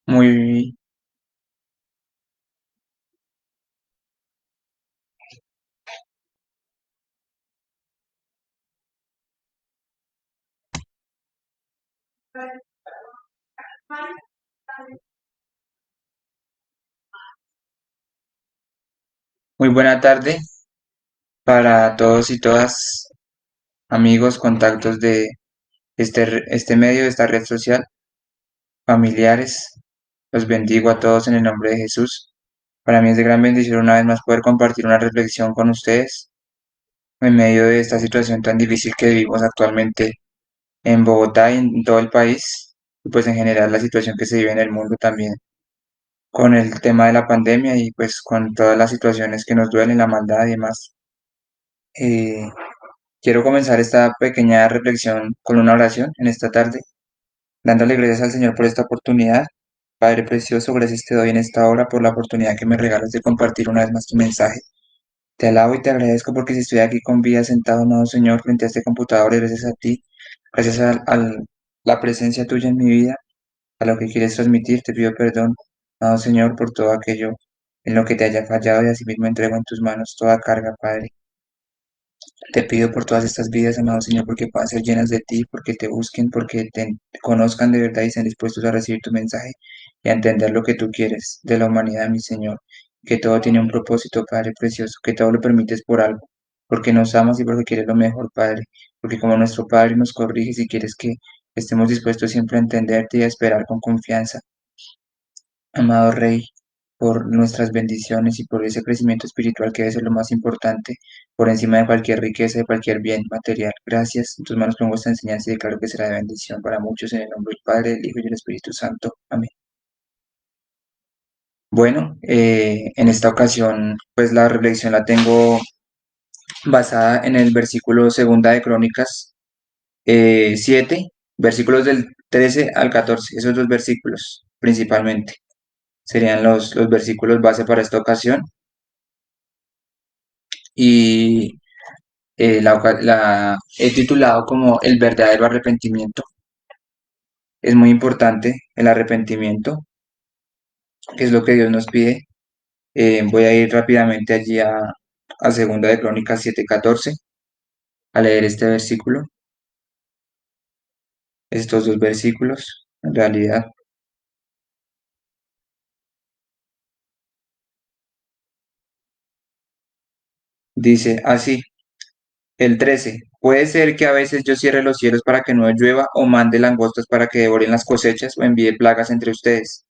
Muy, muy buena tarde para todos y todas, amigos, contactos de este medio, de esta red social, familiares. Los bendigo a todos en el nombre de Jesús. Para mí es de gran bendición una vez más poder compartir una reflexión con ustedes en medio de esta situación tan difícil que vivimos actualmente en Bogotá y en todo el país, y pues en general la situación que se vive en el mundo también con el tema de la pandemia y pues con todas las situaciones que nos duelen, la maldad y demás. Eh, Quiero comenzar esta pequeña reflexión con una oración en esta tarde, dándole gracias al Señor por esta oportunidad. Padre precioso, gracias te doy en esta hora por la oportunidad que me regalas de compartir una vez más tu mensaje. Te alabo y te agradezco porque si estoy aquí con vida sentado, amado Señor, frente a este computador, es gracias a ti, gracias a la presencia tuya en mi vida, a lo que quieres transmitir, te pido perdón, amado Señor, por todo aquello en lo que te haya fallado y asimismo entrego en tus manos toda carga, Padre. Te pido por todas estas vidas, amado Señor, porque puedan ser llenas de ti, porque te busquen, porque te conozcan de verdad y estén dispuestos a recibir tu mensaje y a entender lo que tú quieres de la humanidad, mi Señor. Que todo tiene un propósito, Padre precioso, que todo lo permites por algo, porque nos amas y porque quieres lo mejor, Padre. Porque como nuestro Padre nos corriges y quieres que estemos dispuestos siempre a entenderte y a esperar con confianza. Amado Rey, por nuestras bendiciones y por ese crecimiento espiritual que debe ser lo más importante, por encima de cualquier riqueza, de cualquier bien material. Gracias. En tus manos pongo esta enseñanza y declaro que será de bendición para muchos en el nombre del Padre, del Hijo y del Espíritu Santo. Amén. Bueno, en esta ocasión, pues la reflexión la tengo basada en el versículo segunda de Crónicas 7, versículos del 13 al 14, esos dos versículos principalmente serían los versículos base para esta ocasión. Y la he titulado como El verdadero arrepentimiento. Es muy importante el arrepentimiento, que es lo que Dios nos pide. Voy a ir rápidamente allí a Segunda de Crónicas 7:14 a leer este versículo, estos dos versículos, en realidad. Dice así, el 13: puede ser que a veces yo cierre los cielos para que no llueva, o mande langostas para que devoren las cosechas, o envíe plagas entre ustedes.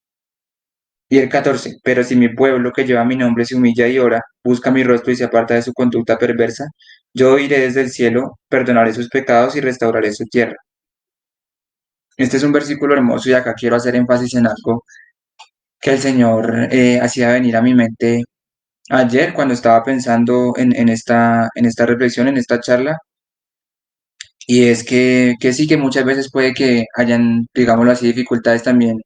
Y el 14: pero si mi pueblo que lleva mi nombre se humilla y ora, busca mi rostro y se aparta de su conducta perversa, yo oiré desde el cielo, perdonaré sus pecados y restauraré su tierra. Este es un versículo hermoso y acá quiero hacer énfasis en algo que el Señor hacía venir a mi mente ayer cuando estaba pensando en esta reflexión, en esta charla, y es que sí que muchas veces puede que hayan, digámoslo así, dificultades también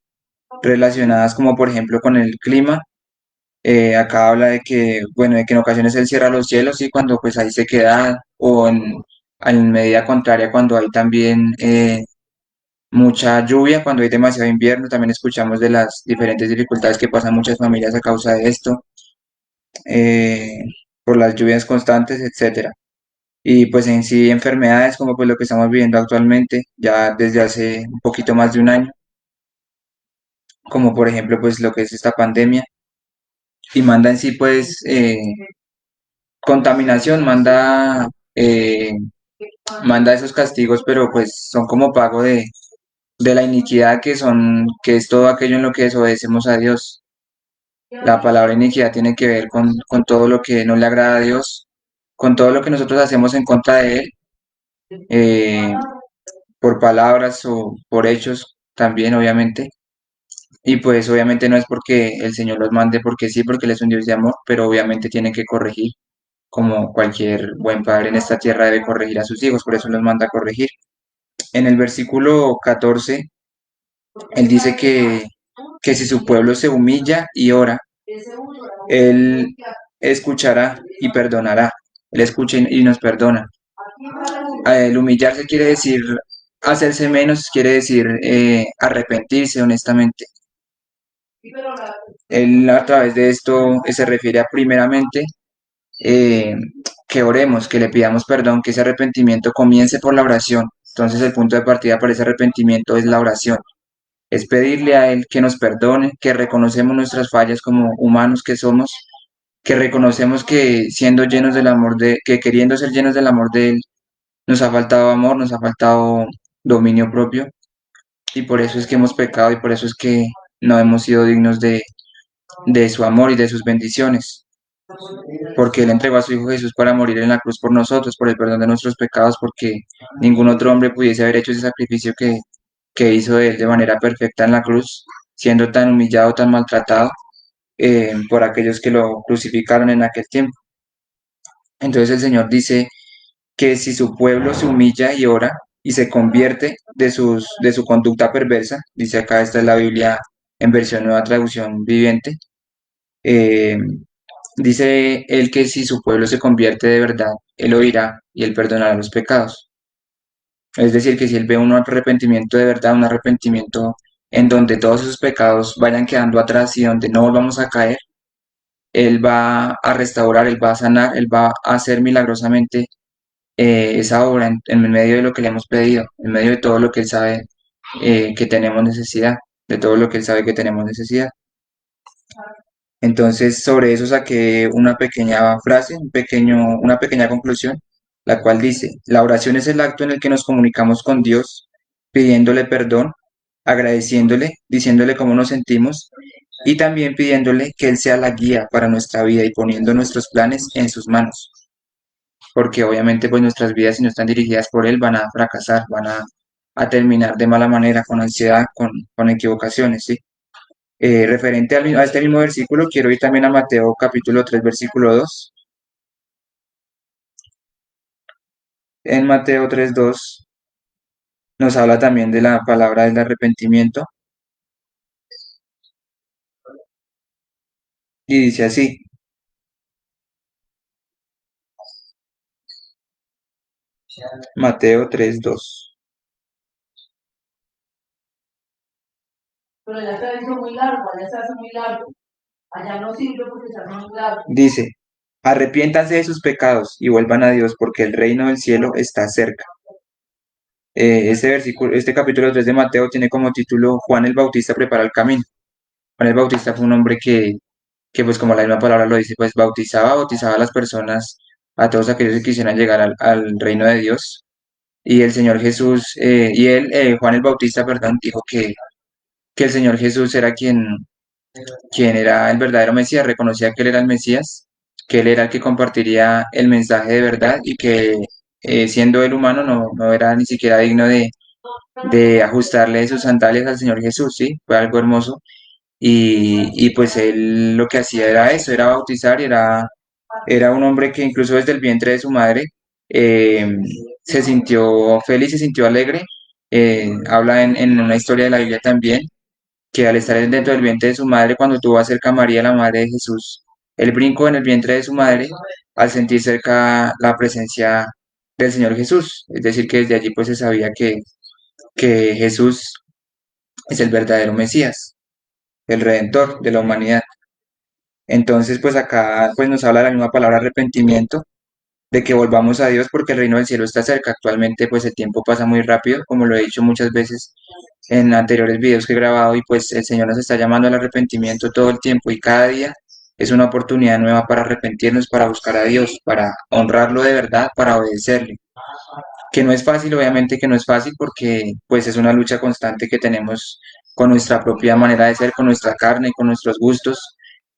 relacionadas como por ejemplo con el clima. Acá habla de que, bueno, de que en ocasiones él cierra los cielos y cuando pues ahí se queda, o en medida contraria cuando hay también mucha lluvia, cuando hay demasiado invierno, también escuchamos de las diferentes dificultades que pasan muchas familias a causa de esto, eh, por las lluvias constantes, etcétera. Y pues en sí enfermedades como pues lo que estamos viviendo actualmente, ya desde hace un poquito más de un año, como por ejemplo pues lo que es esta pandemia, y manda en sí pues contaminación, eh, manda esos castigos, pero pues son como pago de la iniquidad que es todo aquello en lo que desobedecemos a Dios. La palabra iniquidad tiene que ver con todo lo que no le agrada a Dios, con todo lo que nosotros hacemos en contra de Él, eh, por palabras o por hechos también, obviamente. Y pues obviamente no es porque el Señor los mande, porque sí, porque Él es un Dios de amor, pero obviamente tiene que corregir, como cualquier buen padre en esta tierra debe corregir a sus hijos, por eso los manda a corregir. En el versículo 14, él dice que si su pueblo se humilla y ora, él escuchará y perdonará. Él escucha y nos perdona. El humillarse quiere decir hacerse menos, quiere decir arrepentirse honestamente. Él a través de esto se refiere a primeramente eh, que oremos, que le pidamos perdón, que ese arrepentimiento comience por la oración. Entonces el punto de partida para ese arrepentimiento es la oración. Es pedirle a Él que nos perdone, que reconocemos nuestras fallas como humanos que somos, que reconocemos que siendo llenos del amor que queriendo ser llenos del amor de Él, nos ha faltado amor, nos ha faltado dominio propio, y por eso es que hemos pecado y por eso es que no hemos sido dignos de su amor y de sus bendiciones, porque Él entregó a su Hijo Jesús para morir en la cruz por nosotros, por el perdón de nuestros pecados, porque ningún otro hombre pudiese haber hecho ese sacrificio que hizo Él de manera perfecta en la cruz, siendo tan humillado, tan maltratado por aquellos que lo crucificaron en aquel tiempo. Entonces el Señor dice que si su pueblo se humilla y ora y se convierte de su conducta perversa, dice acá, esta es la Biblia en versión nueva traducción viviente, eh, dice él que si su pueblo se convierte de verdad, él oirá y él perdonará los pecados. Es decir, que si él ve un arrepentimiento de verdad, un arrepentimiento en donde todos esos pecados vayan quedando atrás y donde no volvamos a caer, él va a restaurar, él va a sanar, él va a hacer milagrosamente esa obra en medio de lo que le hemos pedido, en medio de todo lo que él sabe que tenemos necesidad, de todo lo que él sabe que tenemos necesidad. Entonces, sobre eso saqué una pequeña frase, una pequeña conclusión, la cual dice, la oración es el acto en el que nos comunicamos con Dios, pidiéndole perdón, agradeciéndole, diciéndole cómo nos sentimos y también pidiéndole que Él sea la guía para nuestra vida y poniendo nuestros planes en sus manos, porque obviamente pues nuestras vidas si no están dirigidas por Él van a fracasar, a terminar de mala manera, con ansiedad, con equivocaciones, ¿sí? Referente a este mismo versículo, quiero ir también a Mateo capítulo 3 versículo 2. En Mateo 3 2 nos habla también de la palabra del arrepentimiento y dice así, Mateo 3 2. Dice, arrepiéntanse de sus pecados y vuelvan a Dios porque el reino del cielo está cerca. Este versículo, este capítulo 3 de Mateo tiene como título Juan el Bautista prepara el camino. Juan el Bautista fue un hombre que pues como la misma palabra lo dice, pues bautizaba a las personas, a todos aquellos que quisieran llegar al reino de Dios. Y el Señor Jesús, Juan el Bautista, perdón, dijo que el Señor Jesús era quien era el verdadero Mesías, reconocía que Él era el Mesías, que Él era el que compartiría el mensaje de verdad y que siendo Él humano no era ni siquiera digno de ajustarle sus sandalias al Señor Jesús, ¿sí? Fue algo hermoso. Y pues Él lo que hacía era eso, era bautizar y era un hombre que incluso desde el vientre de su madre eh, se sintió feliz, se sintió alegre. Habla en una historia de la Biblia también que al estar dentro del vientre de su madre, cuando tuvo cerca a María, la madre de Jesús, él brincó en el vientre de su madre al sentir cerca la presencia del Señor Jesús. Es decir, que desde allí pues se sabía que Jesús es el verdadero Mesías, el Redentor de la humanidad. Entonces, pues acá pues nos habla la misma palabra arrepentimiento, de que volvamos a Dios porque el reino del cielo está cerca. Actualmente pues el tiempo pasa muy rápido, como lo he dicho muchas veces en anteriores videos que he grabado y pues el Señor nos está llamando al arrepentimiento todo el tiempo y cada día es una oportunidad nueva para arrepentirnos, para buscar a Dios, para honrarlo de verdad, para obedecerle. Que no es fácil, obviamente que no es fácil porque pues es una lucha constante que tenemos con nuestra propia manera de ser, con nuestra carne, con nuestros gustos,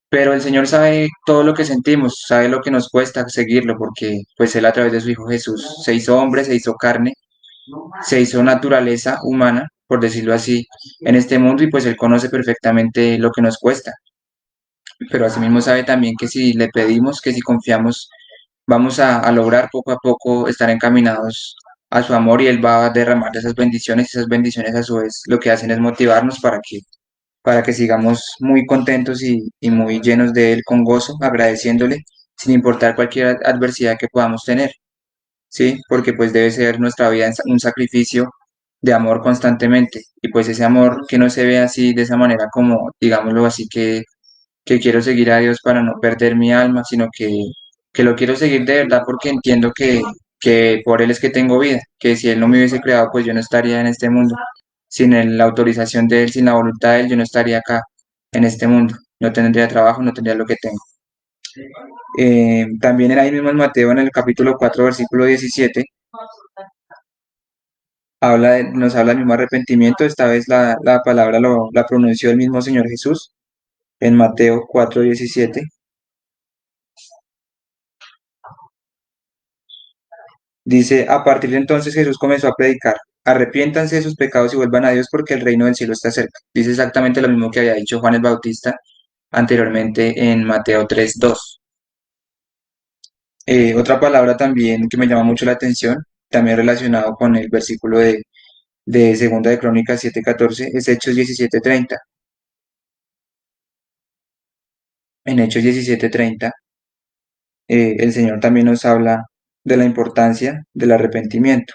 pero el Señor sabe todo lo que sentimos, sabe lo que nos cuesta seguirlo, porque pues Él a través de su Hijo Jesús se hizo hombre, se hizo carne, se hizo naturaleza humana, por decirlo así, en este mundo y pues Él conoce perfectamente lo que nos cuesta, pero asimismo sabe también que si le pedimos, que si confiamos, vamos a lograr poco a poco estar encaminados a su amor y Él va a derramar de esas bendiciones a su vez lo que hacen es motivarnos para que sigamos muy contentos y muy llenos de Él con gozo, agradeciéndole sin importar cualquier adversidad que podamos tener, ¿sí? Porque pues debe ser nuestra vida un sacrificio de amor constantemente. Y pues ese amor que no se ve así, de esa manera como, digámoslo así, que quiero seguir a Dios para no perder mi alma, sino que lo quiero seguir de verdad porque entiendo que por Él es que tengo vida, que si Él no me hubiese creado, pues yo no estaría en este mundo. Sin la autorización de Él, sin la voluntad de Él, yo no estaría acá en este mundo. No tendría trabajo, no tendría lo que tengo. También ahí mismo en Mateo, en el capítulo 4 versículo 17 nos habla del mismo arrepentimiento. Esta vez la palabra la pronunció el mismo Señor Jesús en Mateo 4:17. Dice, a partir de entonces Jesús comenzó a predicar, arrepiéntanse de sus pecados y vuelvan a Dios porque el reino del cielo está cerca. Dice exactamente lo mismo que había dicho Juan el Bautista anteriormente en Mateo 3:2. Otra palabra también que me llama mucho la atención, también relacionado con el versículo de Segunda de Crónicas 7:14, es Hechos 17:30. En Hechos 17:30, el Señor también nos habla de la importancia del arrepentimiento.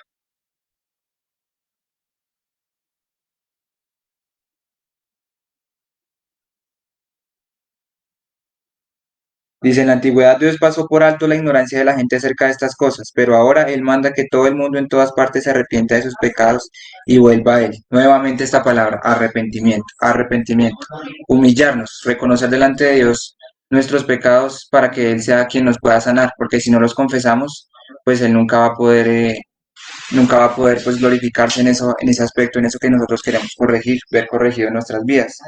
Dice, en la antigüedad Dios pasó por alto la ignorancia de la gente acerca de estas cosas, pero ahora Él manda que todo el mundo en todas partes se arrepienta de sus pecados y vuelva a Él. Nuevamente esta palabra, arrepentimiento, arrepentimiento. Humillarnos, reconocer delante de Dios nuestros pecados para que Él sea quien nos pueda sanar, porque si no los confesamos, pues Él nunca va a poder pues glorificarse en eso, en ese aspecto, en eso que nosotros queremos corregir, ver corregido en nuestras vidas.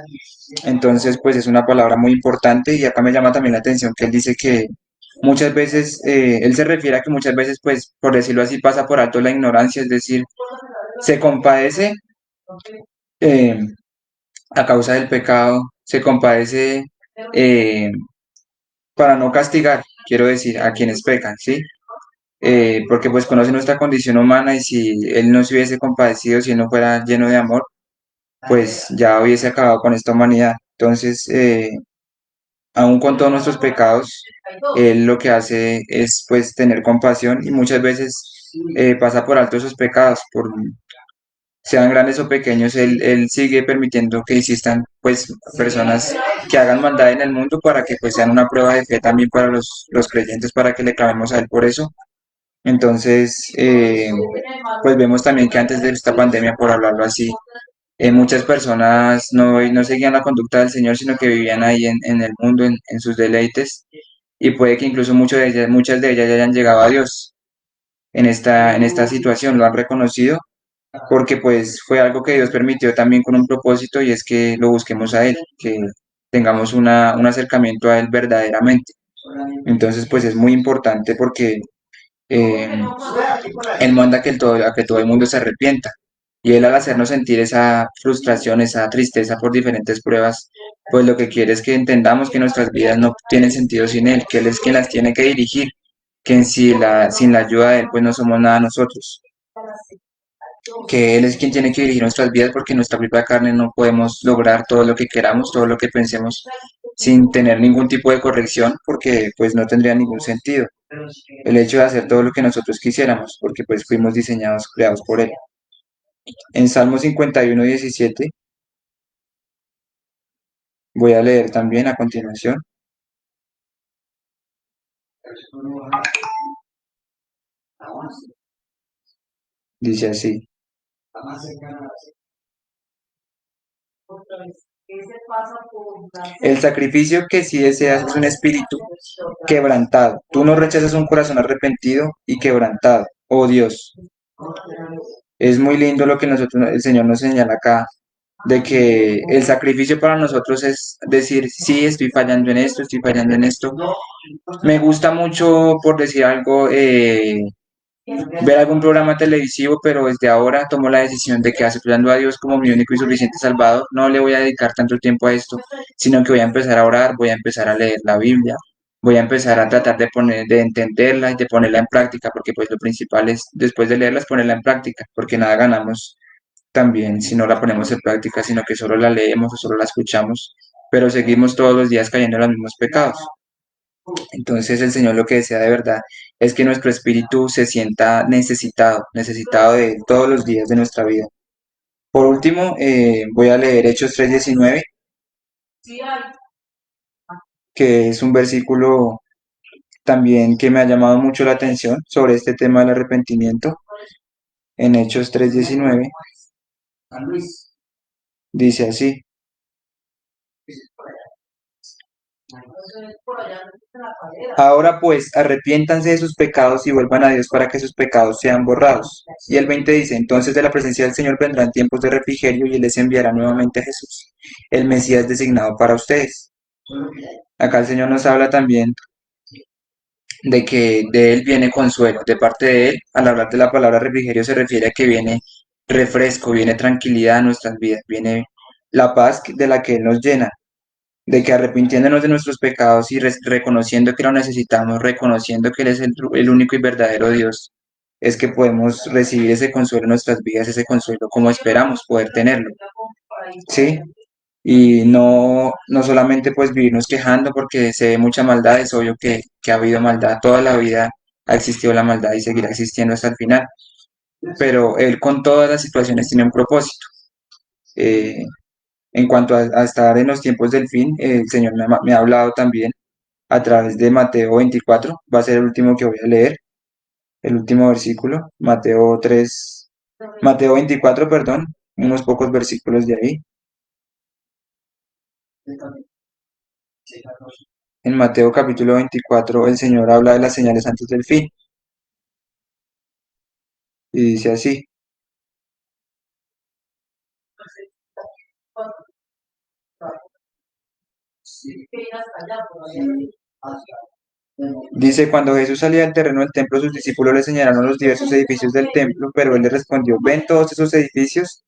Entonces, pues es una palabra muy importante y acá me llama también la atención que él dice que muchas veces, él se refiere a que muchas veces, pues, por decirlo así, pasa por alto la ignorancia, es decir, se compadece eh, a causa del pecado, se compadece eh, para no castigar, quiero decir, a quienes pecan, ¿sí? Porque pues conoce nuestra condición humana y si él no se hubiese compadecido, si él no fuera lleno de amor, pues ya hubiese acabado con esta humanidad. Entonces, aún con todos nuestros pecados, Él lo que hace es pues tener compasión y muchas veces pasa por alto esos pecados, sean grandes o pequeños, Él sigue permitiendo que existan pues personas que hagan maldad en el mundo para que pues sean una prueba de fe también para los creyentes, para que le clamemos a Él por eso. Entonces, pues vemos también que antes de esta pandemia, por hablarlo así, muchas personas no seguían la conducta del Señor, sino que vivían ahí en el mundo, en sus deleites, y puede que incluso muchas de ellas ya hayan llegado a Dios en esta situación, lo han reconocido, porque pues fue algo que Dios permitió también con un propósito, y es que lo busquemos a Él, que tengamos un acercamiento a Él verdaderamente. Entonces, pues es muy importante porque eh, Él manda a que todo el mundo se arrepienta. Y Él al hacernos sentir esa frustración, esa tristeza por diferentes pruebas, pues lo que quiere es que entendamos que nuestras vidas no tienen sentido sin Él, que Él es quien las tiene que dirigir, que sin la ayuda de Él pues no somos nada nosotros, que Él es quien tiene que dirigir nuestras vidas porque en nuestra propia carne no podemos lograr todo lo que queramos, todo lo que pensemos sin tener ningún tipo de corrección porque pues no tendría ningún sentido el hecho de hacer todo lo que nosotros quisiéramos, porque pues fuimos diseñados, creados por Él. En Salmo 51:17 voy a leer también a continuación, dice así, el sacrificio que sí deseas es un espíritu quebrantado. Tú no rechazas un corazón arrepentido y quebrantado. Oh Dios, es muy lindo lo que el Señor nos señala acá, de que el sacrificio para nosotros es decir, sí, estoy fallando en esto, estoy fallando en esto. Me gusta mucho, por decir algo, ver algún programa televisivo, pero desde ahora tomo la decisión de que aceptando a Dios como mi único y suficiente Salvador, no le voy a dedicar tanto tiempo a esto, sino que voy a empezar a orar, voy a empezar a leer la Biblia, voy a empezar a tratar de entenderla y de ponerla en práctica, porque pues lo principal es, después de leerla, es ponerla en práctica, porque nada ganamos también si no la ponemos en práctica, sino que solo la leemos o solo la escuchamos, pero seguimos todos los días cayendo en los mismos pecados. Entonces el Señor lo que desea de verdad es que nuestro espíritu se sienta necesitado, necesitado de Él todos los días de nuestra vida. Por último, voy a leer Hechos 3:19, que es un versículo también que me ha llamado mucho la atención sobre este tema del arrepentimiento. En Hechos 3:19 dice así: ahora pues, arrepiéntanse de sus pecados y vuelvan a Dios para que sus pecados sean borrados. Y el 20 dice: entonces de la presencia del Señor vendrán tiempos de refrigerio y Él les enviará nuevamente a Jesús, el Mesías designado para ustedes. Acá el Señor nos habla también de que de Él viene consuelo. De parte de Él, al hablar de la palabra refrigerio se refiere a que viene refresco, viene tranquilidad a nuestras vidas, viene la paz de la que Él nos llena, de que arrepintiéndonos de nuestros pecados y reconociendo que lo necesitamos, reconociendo que Él es el único y verdadero Dios, es que podemos recibir ese consuelo en nuestras vidas, ese consuelo como esperamos poder tenerlo. ¿Sí? Y no solamente pues vivirnos quejando porque se ve mucha maldad, es obvio que ha habido maldad, toda la vida ha existido la maldad y seguirá existiendo hasta el final, pero Él con todas las situaciones tiene un propósito. Eh, en cuanto a estar en los tiempos del fin, el Señor me ha hablado también a través de Mateo 24, va a ser el último que voy a leer, el último versículo, Mateo 24, perdón, unos pocos versículos de ahí. En Mateo capítulo 24 el Señor habla de las señales antes del fin y dice así: dice, cuando Jesús salía del terreno del templo, sus discípulos le señalaron los diversos edificios del templo, pero él les respondió: ¿ven todos esos edificios?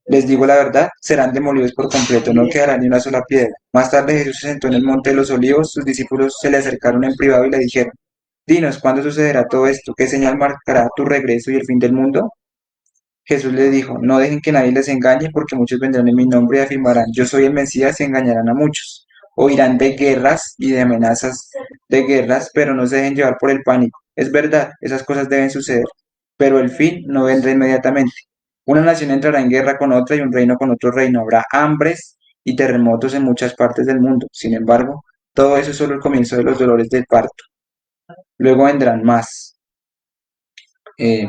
Les digo la verdad, serán demolidos por completo, no quedará ni una sola piedra. Más tarde Jesús se sentó en el monte de los olivos, sus discípulos se le acercaron en privado y le dijeron: dinos, ¿cuándo sucederá todo esto? ¿Qué señal marcará tu regreso y el fin del mundo? Jesús les dijo: no dejen que nadie les engañe, porque muchos vendrán en mi nombre y afirmarán: yo soy el Mesías, y engañarán a muchos. Oirán de guerras y de amenazas de guerras, pero no se dejen llevar por el pánico. Es verdad, esas cosas deben suceder, pero el fin no vendrá inmediatamente. Una nación entrará en guerra con otra y un reino con otro reino. Habrá hambres y terremotos en muchas partes del mundo. Sin embargo, todo eso es solo el comienzo de los dolores del parto. Luego vendrán más.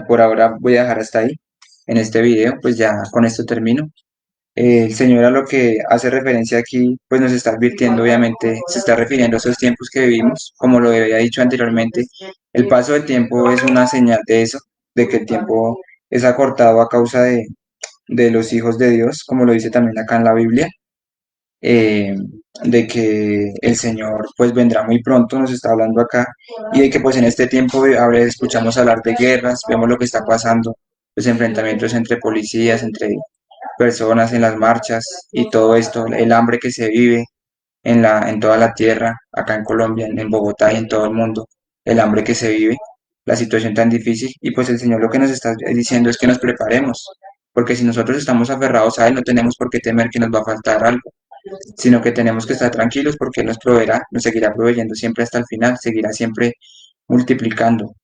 Por ahora voy a dejar hasta ahí en este video, pues ya con esto termino. El Señor a lo que hace referencia aquí, pues nos está advirtiendo, obviamente, se está refiriendo a esos tiempos que vivimos, como lo había dicho anteriormente, el paso del tiempo es una señal de eso, de que el tiempo es acortado a causa de los hijos de Dios, como lo dice también acá en la Biblia, eh, de que el Señor pues vendrá muy pronto, nos está hablando acá, y de que pues en este tiempo ahora escuchamos hablar de guerras, vemos lo que está pasando, los enfrentamientos entre policías, entre personas en las marchas y todo esto, el hambre que se vive en toda la tierra, acá en Colombia, en Bogotá y en todo el mundo, el hambre que se vive, la situación tan difícil, y pues el Señor lo que nos está diciendo es que nos preparemos, porque si nosotros estamos aferrados a Él, no tenemos por qué temer que nos va a faltar algo, sino que tenemos que estar tranquilos porque Él nos proveerá, nos seguirá proveyendo siempre hasta el final, seguirá siempre multiplicando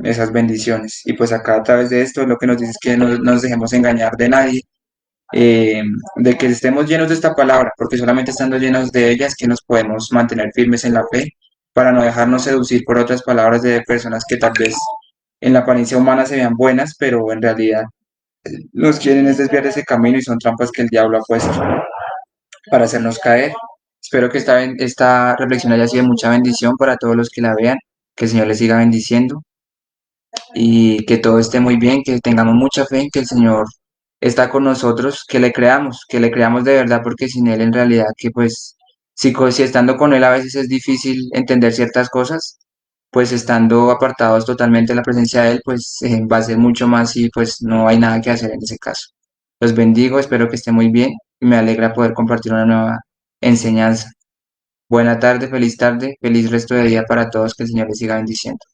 esas bendiciones. Y pues acá a través de esto lo que nos dice es que no nos dejemos engañar de nadie, eh, de que estemos llenos de esta palabra, porque solamente estando llenos de ella es que nos podemos mantener firmes en la fe para no dejarnos seducir por otras palabras de personas que tal vez en la apariencia humana se vean buenas, pero en realidad nos quieren es desviar de ese camino y son trampas que el diablo ha puesto para hacernos caer. Espero que esta reflexión haya sido de mucha bendición para todos los que la vean, que el Señor les siga bendiciendo y que todo esté muy bien, que tengamos mucha fe en que el Señor está con nosotros, que le creamos de verdad, porque sin Él en realidad que pues si estando con Él a veces es difícil entender ciertas cosas, pues estando apartados totalmente de la presencia de Él, pues va a ser mucho más y pues no hay nada que hacer en ese caso. Los bendigo, espero que esté muy bien y me alegra poder compartir una nueva enseñanza. Buena tarde, feliz resto de día para todos, que el Señor les siga bendiciendo.